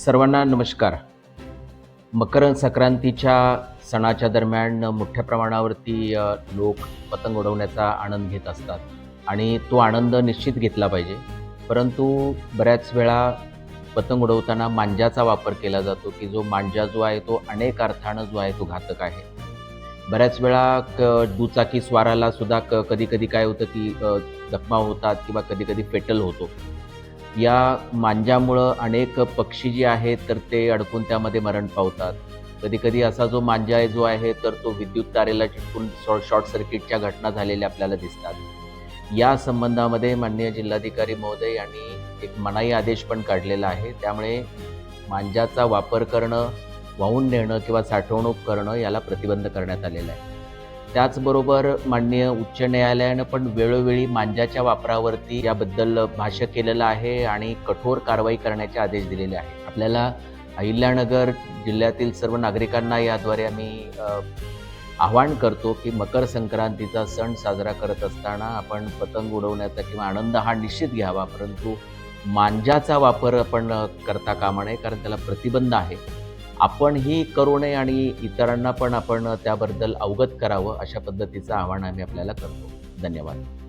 सर्वांना नमस्कार. मकर संक्रांतीच्या सणाच्या दरम्यान मोठ्या प्रमाणावरती लोक पतंग उडवण्याचा आनंद घेत असतात आणि तो आनंद निश्चित घेतला पाहिजे. परंतु बऱ्याच वेळा पतंग उडवताना मांजाचा वापर केला जातो, की जो मांजा जो आहे तो अनेक अर्थानं जो आहे तो घातक आहे. बऱ्याच वेळा दुचाकी स्वाराला सुद्धा कधी-कधी काय होतं, की जखमा होतात किंवा कधी-कधी फेटल होतो. या मांजामुळं अनेक पक्षी जे आहेत तर ते अडकून त्यामध्ये मरण पावतात. कधी-कधी असा जो मांजा आहे जो आहे तर तो विद्युत तारेला चिटकून शॉर्ट सर्किटच्या घटना झालेल्या आपल्याला दिसतात. या संबंधामध्ये माननीय जिल्हाधिकारी महोदय यांनी एक मनाई आदेश पण काढलेला आहे. त्यामुळे मांजाचा वापर करणं, वाहून नेणं किंवा साठवणूक करणं याला प्रतिबंध करण्यात आलेला आहे. त्याचबरोबर माननीय उच्च न्यायालयानं पण वेळोवेळी मांजाच्या वापरावरती याबद्दल भाष्य केलेलं आहे आणि कठोर कारवाई करण्याचे आदेश दिलेले आहेत. आपल्याला अहिल्यानगर जिल्ह्यातील सर्व नागरिकांना याद्वारे आम्ही आवाहन करतो, की मकर संक्रांतीचा सण साजरा करत असताना आपण पतंग उडवण्याचा किंवा आनंद हा निश्चित घ्यावा, परंतु मांजाचा वापर आपण करता कामा नये, कारण त्याला प्रतिबंध आहे. आपणही करू नये आणि इतरांना पण आपण त्याबद्दल अवगत करावं, अशा पद्धतीचं आवाहन आम्ही आपल्याला करतो. धन्यवाद.